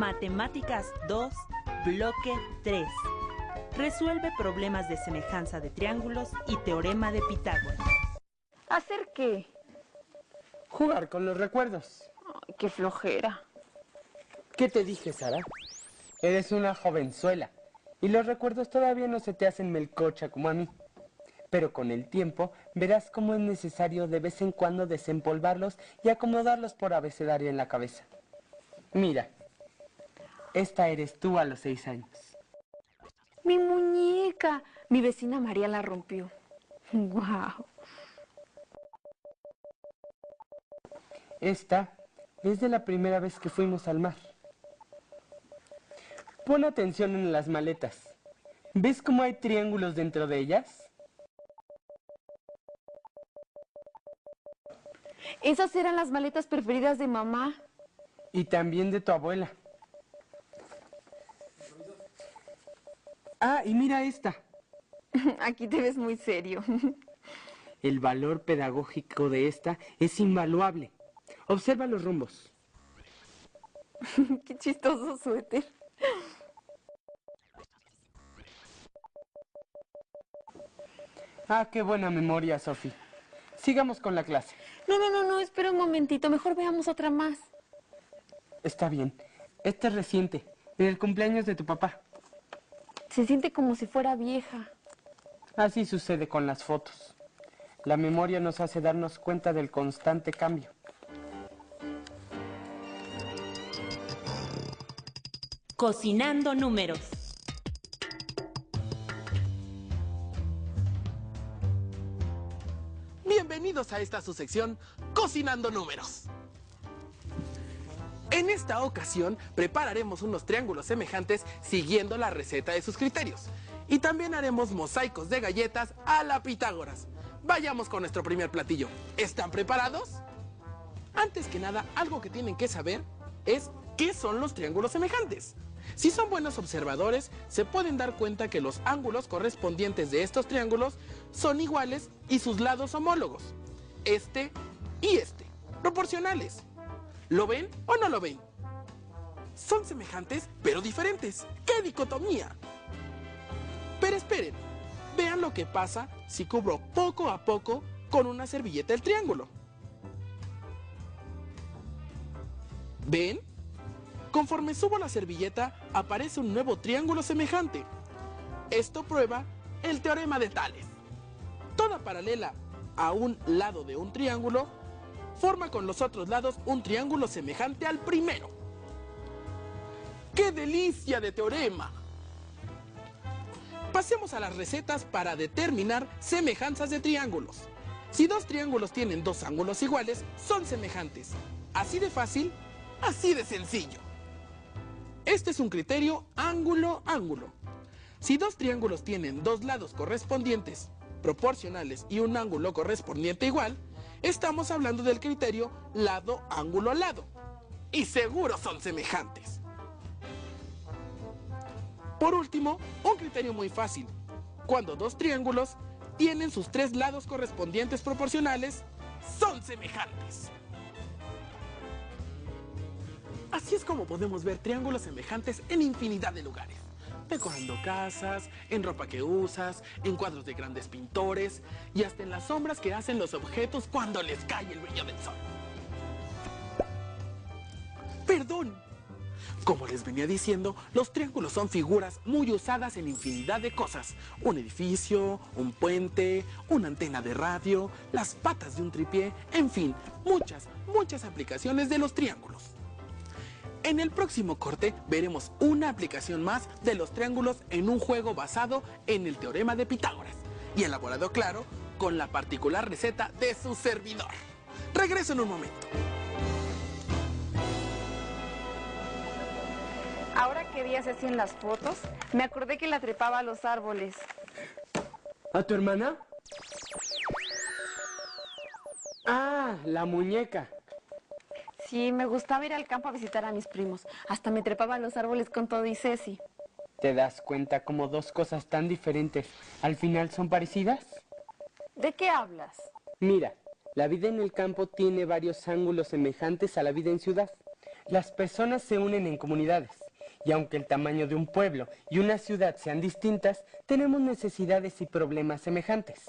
Matemáticas 2, bloque 3. Resuelve problemas de semejanza de triángulos y teorema de Pitágoras. ¿Hacer qué? Jugar con los recuerdos. Ay, qué flojera. ¿Qué te dije, Sara? Eres una jovenzuela y los recuerdos todavía no se te hacen melcocha como a mí. Pero con el tiempo verás cómo es necesario de vez en cuando desempolvarlos y acomodarlos por abecedario en la cabeza. Mira, esta eres tú a los 6 años. Mi muñeca. Mi vecina María la rompió. ¡Guau! Esta es de la primera vez que fuimos al mar. Pon atención en las maletas. ¿Ves cómo hay triángulos dentro de ellas? Esas eran las maletas preferidas de mamá. Y también de tu abuela. Ah, y mira esta. Aquí te ves muy serio. El valor pedagógico de esta es invaluable. Observa los rumbos. Qué chistoso suéter. Ah, qué buena memoria, Sofi. Sigamos con la clase. No, espera un momentito. Mejor veamos otra más. Está bien. Esta es reciente, en el cumpleaños de tu papá. Se siente como si fuera vieja. Así sucede con las fotos. La memoria nos hace darnos cuenta del constante cambio. Cocinando números. Bienvenidos a esta su sección, Cocinando Números. En esta ocasión prepararemos unos triángulos semejantes siguiendo la receta de sus criterios. Y también haremos mosaicos de galletas a la Pitágoras. Vayamos con nuestro primer platillo. ¿Están preparados? Antes que nada, algo que tienen que saber es qué son los triángulos semejantes. Si son buenos observadores, se pueden dar cuenta que los ángulos correspondientes de estos triángulos son iguales y sus lados homólogos. Este y este, proporcionales. ¿Lo ven o no lo ven? Son semejantes, pero diferentes. ¡Qué dicotomía! Pero esperen, vean lo que pasa si cubro poco a poco con una servilleta el triángulo. ¿Ven? Conforme subo la servilleta, aparece un nuevo triángulo semejante. Esto prueba el teorema de Tales. Toda paralela a un lado de un triángulo forma con los otros lados un triángulo semejante al primero. ¡Qué delicia de teorema! Pasemos a las recetas para determinar semejanzas de triángulos. Si dos triángulos tienen dos ángulos iguales, son semejantes. Así de fácil, así de sencillo. Este es un criterio ángulo-ángulo. Si dos triángulos tienen dos lados correspondientes, proporcionales y un ángulo correspondiente igual, estamos hablando del criterio lado-ángulo-lado. Y seguro son semejantes. Por último, un criterio muy fácil. Cuando dos triángulos tienen sus tres lados correspondientes proporcionales, son semejantes. Así es como podemos ver triángulos semejantes en infinidad de lugares. Decorando casas, en ropa que usas, en cuadros de grandes pintores y hasta en las sombras que hacen los objetos cuando les cae el brillo del sol. ¡Perdón! Como les venía diciendo, los triángulos son figuras muy usadas en infinidad de cosas. Un edificio, un puente, una antena de radio, las patas de un tripié, en fin, muchas aplicaciones de los triángulos. En el próximo corte veremos una aplicación más de los triángulos en un juego basado en el teorema de Pitágoras y elaborado, claro, con la particular receta de su servidor. Regreso en un momento. Ahora que vi a Ceci en las fotos, me acordé que la trepaba a los árboles. ¿A tu hermana? Ah, la muñeca. Sí, me gustaba ir al campo a visitar a mis primos. Hasta me trepaba a los árboles con todo y Ceci. ¿Te das cuenta cómo dos cosas tan diferentes al final son parecidas? ¿De qué hablas? Mira, la vida en el campo tiene varios ángulos semejantes a la vida en ciudad. Las personas se unen en comunidades, y aunque el tamaño de un pueblo y una ciudad sean distintas, tenemos necesidades y problemas semejantes.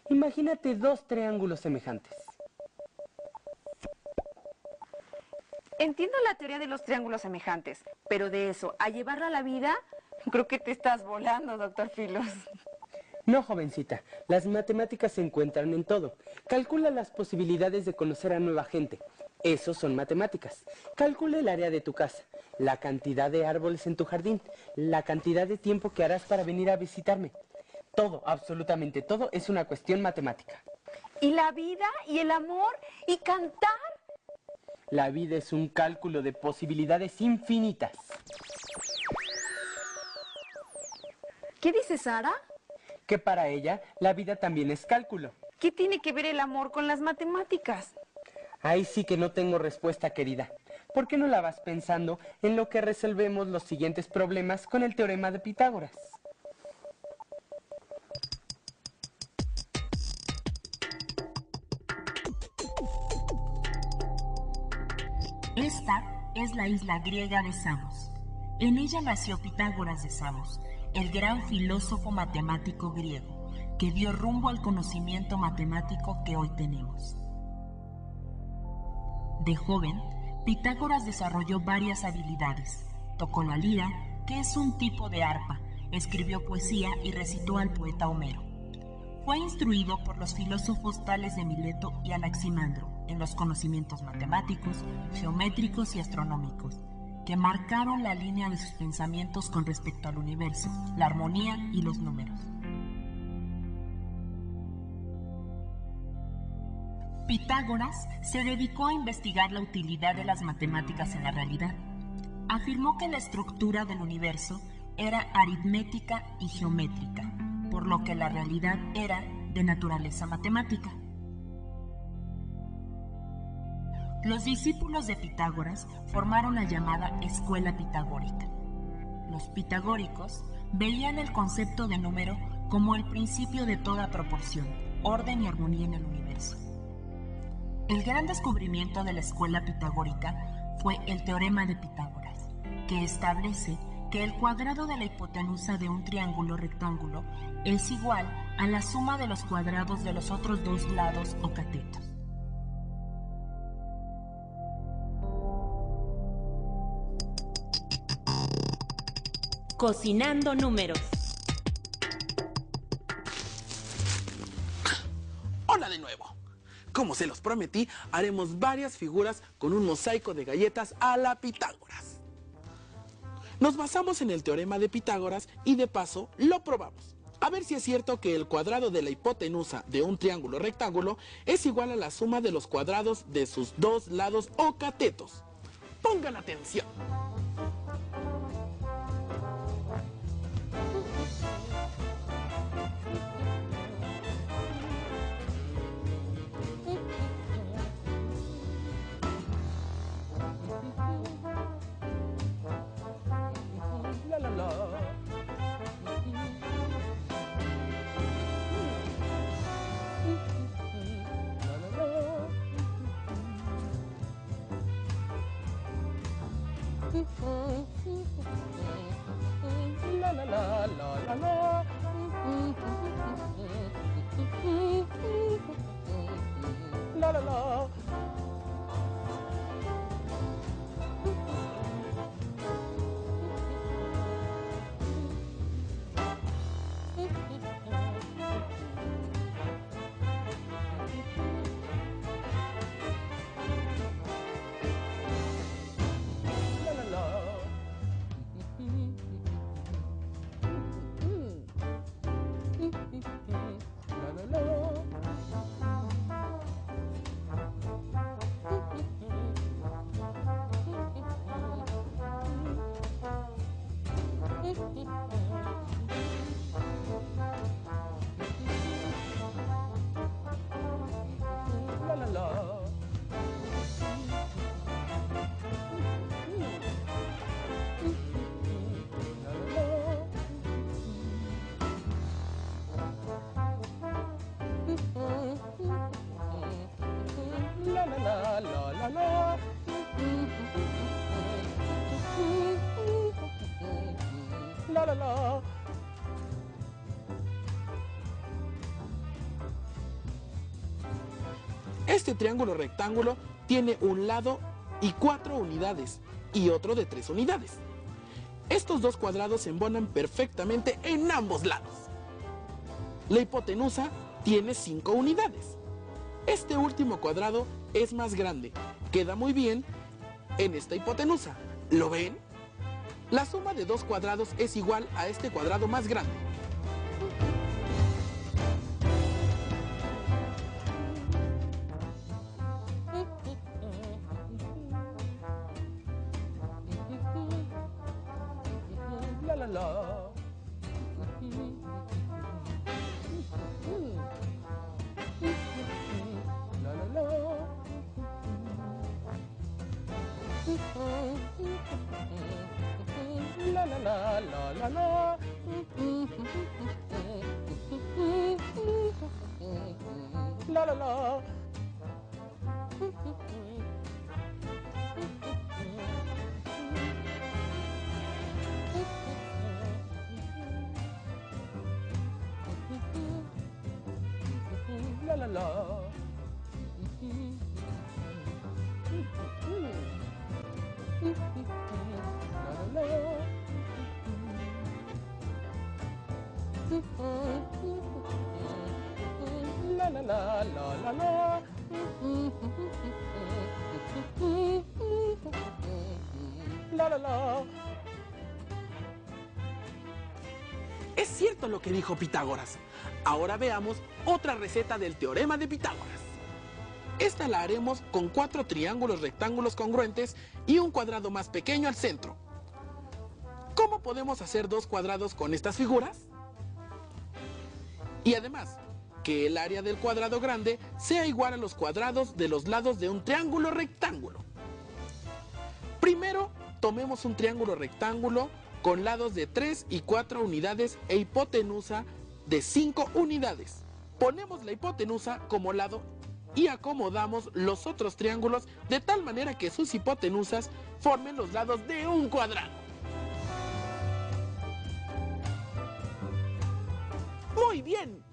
Imagínate dos triángulos semejantes. Entiendo la teoría de los triángulos semejantes, pero de eso, a llevarla a la vida, creo que te estás volando, doctor Filos. No, jovencita, las matemáticas se encuentran en todo. Calcula las posibilidades de conocer a nueva gente. Esos son matemáticas. Calcula el área de tu casa, la cantidad de árboles en tu jardín, la cantidad de tiempo que harás para venir a visitarme. Todo, absolutamente todo, es una cuestión matemática. ¿Y la vida? ¿Y el amor? ¿Y cantar? La vida es un cálculo de posibilidades infinitas. ¿Qué dice Sara? Que para ella, la vida también es cálculo. ¿Qué tiene que ver el amor con las matemáticas? Ahí sí que no tengo respuesta, querida. ¿Por qué no la vas pensando en lo que resolvemos los siguientes problemas con el teorema de Pitágoras? Esta es la isla griega de Samos. En ella nació Pitágoras de Samos, el gran filósofo matemático griego, que dio rumbo al conocimiento matemático que hoy tenemos. De joven, Pitágoras desarrolló varias habilidades. Tocó la lira, que es un tipo de arpa, escribió poesía y recitó al poeta Homero. Fue instruido por los filósofos Tales de Mileto y Anaximandro en los conocimientos matemáticos, geométricos y astronómicos, que marcaron la línea de sus pensamientos con respecto al universo, la armonía y los números. Pitágoras se dedicó a investigar la utilidad de las matemáticas en la realidad. Afirmó que la estructura del universo era aritmética y geométrica, por lo que la realidad era de naturaleza matemática. Los discípulos de Pitágoras formaron la llamada escuela pitagórica. Los pitagóricos veían el concepto de número como el principio de toda proporción, orden y armonía en el universo. El gran descubrimiento de la escuela pitagórica fue el teorema de Pitágoras, que establece que el cuadrado de la hipotenusa de un triángulo rectángulo es igual a la suma de los cuadrados de los otros dos lados o catetos. Cocinando números. Hola de nuevo. Como se los prometí, haremos varias figuras con un mosaico de galletas a la Pitágoras. Nos basamos en el teorema de Pitágoras y de paso lo probamos. A ver si es cierto que el cuadrado de la hipotenusa de un triángulo rectángulo es igual a la suma de los cuadrados de sus dos lados o catetos. Pongan atención. la la. Este triángulo rectángulo tiene un lado y 4 unidades y otro de 3 unidades. Estos dos cuadrados se embonan perfectamente en ambos lados. La hipotenusa tiene 5 unidades. Este último cuadrado es más grande, queda muy bien en esta hipotenusa. ¿Lo ven? La suma de dos cuadrados es igual a este cuadrado más grande. La la la. La la la. La la la la la la. La la la. La la la. La la la la la. La la la. Es cierto lo que dijo Pitágoras. Ahora veamos otra receta del teorema de Pitágoras. Esta la haremos con 4 triángulos rectángulos congruentes y un cuadrado más pequeño al centro. ¿Cómo podemos hacer 2 cuadrados con estas figuras? Y además, que el área del cuadrado grande sea igual a los cuadrados de los lados de un triángulo rectángulo. Primero, tomemos un triángulo rectángulo con lados de 3 y 4 unidades e hipotenusa de 5 unidades. Ponemos la hipotenusa como lado y acomodamos los otros triángulos de tal manera que sus hipotenusas formen los lados de un cuadrado. ¡Muy bien!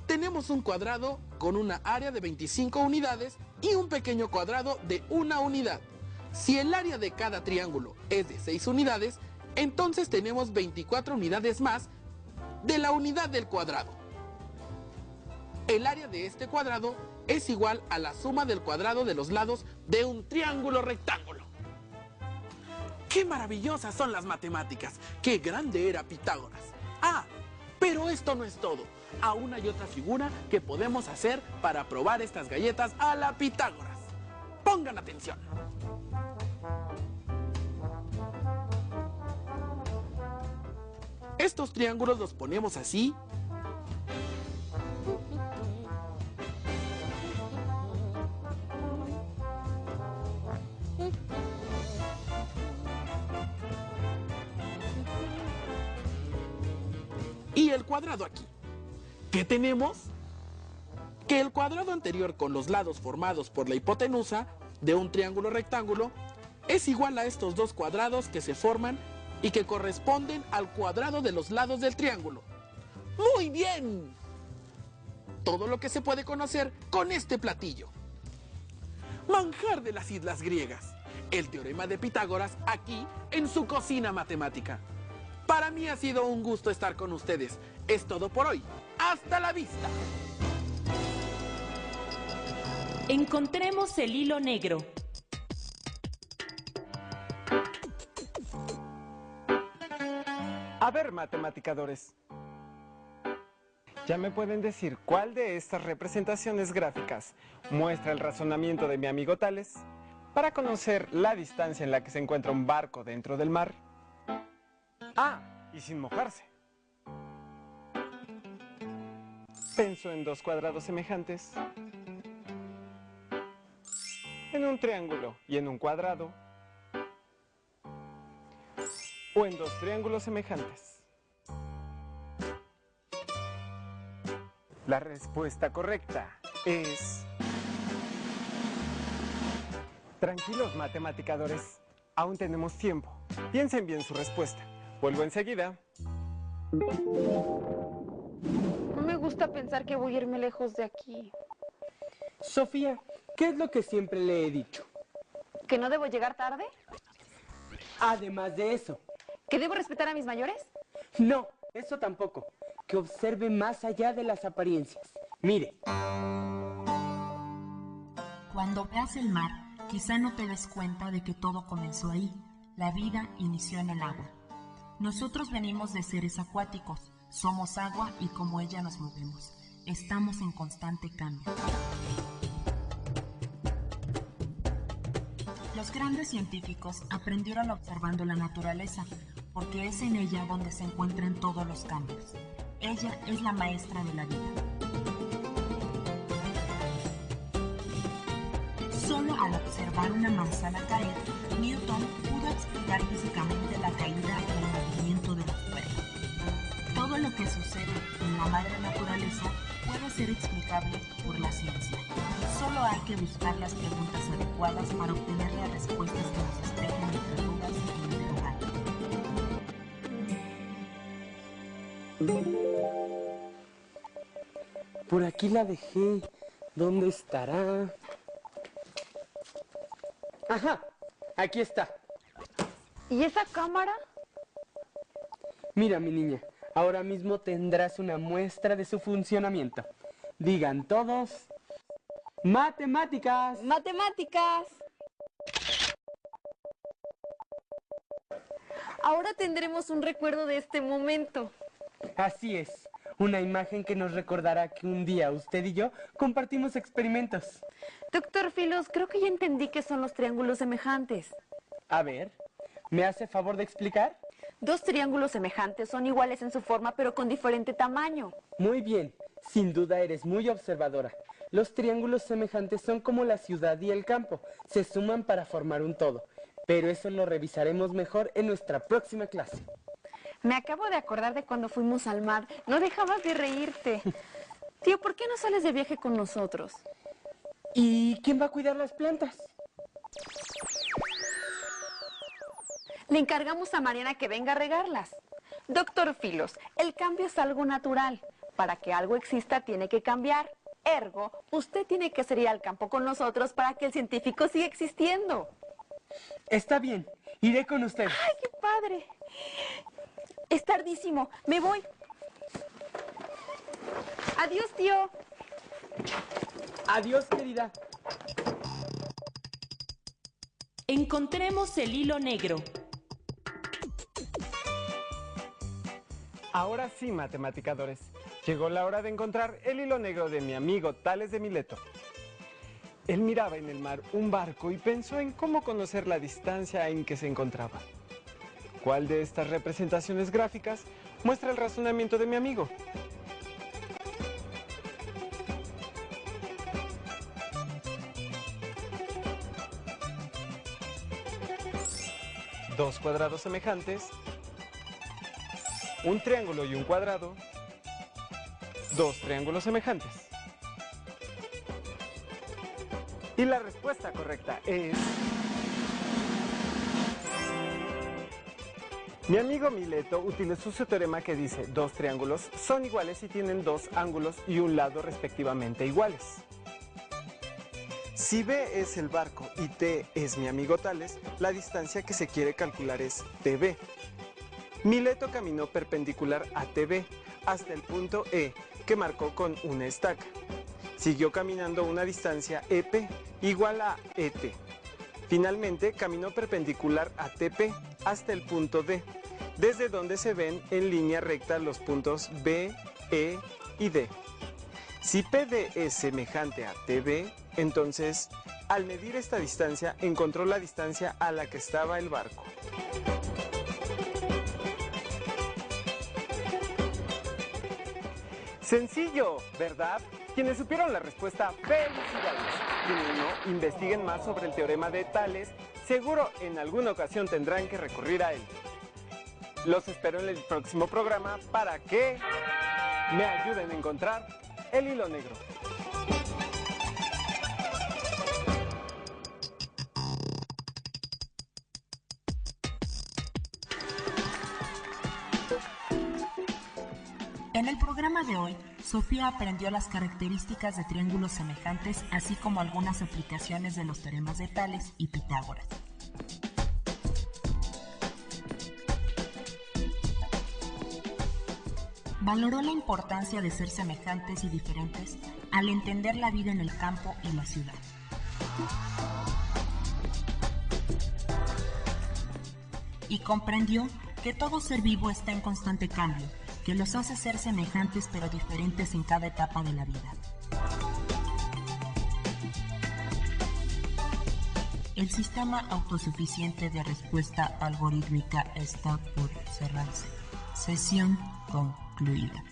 Tenemos un cuadrado con una área de 25 unidades y un pequeño cuadrado de 1 unidad. Si el área de cada triángulo es de 6 unidades, entonces tenemos 24 unidades más de la unidad del cuadrado. El área de este cuadrado es igual a la suma del cuadrado de los lados de un triángulo rectángulo. ¡Qué maravillosas son las matemáticas! ¡Qué grande era Pitágoras! ¡Ah! Pero esto no es todo. Aún hay otra figura que podemos hacer para probar estas galletas a la Pitágoras. Pongan atención. Estos triángulos los ponemos así. Y el cuadrado aquí. ¿Qué tenemos? Que el cuadrado anterior con los lados formados por la hipotenusa de un triángulo rectángulo es igual a estos dos cuadrados que se forman y que corresponden al cuadrado de los lados del triángulo. ¡Muy bien! Todo lo que se puede conocer con este platillo. Manjar de las islas griegas. El teorema de Pitágoras aquí en su cocina matemática. Para mí ha sido un gusto estar con ustedes. Es todo por hoy. ¡Hasta la vista! Encontremos el hilo negro. A ver, matematicadores. ¿Ya me pueden decir cuál de estas representaciones gráficas muestra el razonamiento de mi amigo Tales para conocer la distancia en la que se encuentra un barco dentro del mar? Ah, y sin mojarse. Pensó en dos cuadrados semejantes, en un triángulo y en un cuadrado, o en dos triángulos semejantes. La respuesta correcta es... Tranquilos, matematicadores, aún tenemos tiempo. Piensen bien su respuesta. Vuelvo enseguida. No me gusta pensar que voy a irme lejos de aquí. Sofía, ¿qué es lo que siempre le he dicho? ¿Que no debo llegar tarde? Además de eso. ¿Que debo respetar a mis mayores? No, eso tampoco. Que observe más allá de las apariencias. Mire. Cuando veas el mar, quizá no te des cuenta de que todo comenzó ahí. La vida inició en el agua. Nosotros venimos de seres acuáticos, somos agua y como ella nos movemos. Estamos en constante cambio. Los grandes científicos aprendieron observando la naturaleza, porque es en ella donde se encuentran todos los cambios. Ella es la maestra de la vida. Solo al observar una manzana caer, Newton pudo explicar físicamente la caída y el movimiento de los cuerpos. Todo lo que sucede en la madre naturaleza puede ser explicable por la ciencia. Solo hay que buscar las preguntas adecuadas para obtener las respuestas que nos despejen nuestras dudas e interrogantes. Por aquí la dejé. ¿Dónde estará? Ajá, aquí está. ¿Y esa cámara? Mira, mi niña, ahora mismo tendrás una muestra de su funcionamiento. Digan todos... ¡Matemáticas! ¡Matemáticas! Ahora tendremos un recuerdo de este momento. Así es, una imagen que nos recordará que un día usted y yo compartimos experimentos. Doctor Filos, creo que ya entendí qué son los triángulos semejantes. A ver, ¿me hace favor de explicar? Dos triángulos semejantes son iguales en su forma, pero con diferente tamaño. Muy bien, sin duda eres muy observadora. Los triángulos semejantes son como la ciudad y el campo, se suman para formar un todo. Pero eso lo revisaremos mejor en nuestra próxima clase. Me acabo de acordar de cuando fuimos al mar. No dejabas de reírte. Tío, ¿por qué no sales de viaje con nosotros? ¿Y quién va a cuidar las plantas? Le encargamos a Mariana que venga a regarlas. Doctor Filos, el cambio es algo natural. Para que algo exista tiene que cambiar. Ergo, usted tiene que salir al campo con nosotros para que el científico siga existiendo. Está bien, iré con usted. ¡Ay, qué padre! Es tardísimo, me voy. Adiós, tío. Adiós, querida. Encontremos el hilo negro. Ahora sí, matematicadores. Llegó la hora de encontrar el hilo negro de mi amigo Tales de Mileto. Él miraba en el mar un barco y pensó en cómo conocer la distancia en que se encontraba. ¿Cuál de estas representaciones gráficas muestra el razonamiento de mi amigo? Dos cuadrados semejantes, un triángulo y un cuadrado, dos triángulos semejantes. Y la respuesta correcta es... Mi amigo Mileto utilizó su teorema que dice dos triángulos son iguales si tienen dos ángulos y un lado respectivamente iguales. Si B es el barco y T es mi amigo Tales, la distancia que se quiere calcular es TB. Mileto caminó perpendicular a TB hasta el punto E, que marcó con una estaca. Siguió caminando una distancia EP igual a ET. Finalmente caminó perpendicular a TP hasta el punto D, desde donde se ven en línea recta los puntos B, E y D. Si PD es semejante a TB, entonces, al medir esta distancia, encontró la distancia a la que estaba el barco. Sencillo, ¿verdad? Quienes supieron la respuesta, felicidades. Quienes no, investiguen más sobre el teorema de Tales. Seguro en alguna ocasión tendrán que recurrir a él. Los espero en el próximo programa para que me ayuden a encontrar el hilo negro. En el programa de hoy, Sofía aprendió las características de triángulos semejantes, así como algunas aplicaciones de los teoremas de Tales y Pitágoras. Valoró la importancia de ser semejantes y diferentes al entender la vida en el campo y la ciudad. Y comprendió que todo ser vivo está en constante cambio, que los hace ser semejantes pero diferentes en cada etapa de la vida. El sistema autosuficiente de respuesta algorítmica está por cerrarse. Sesión concluida.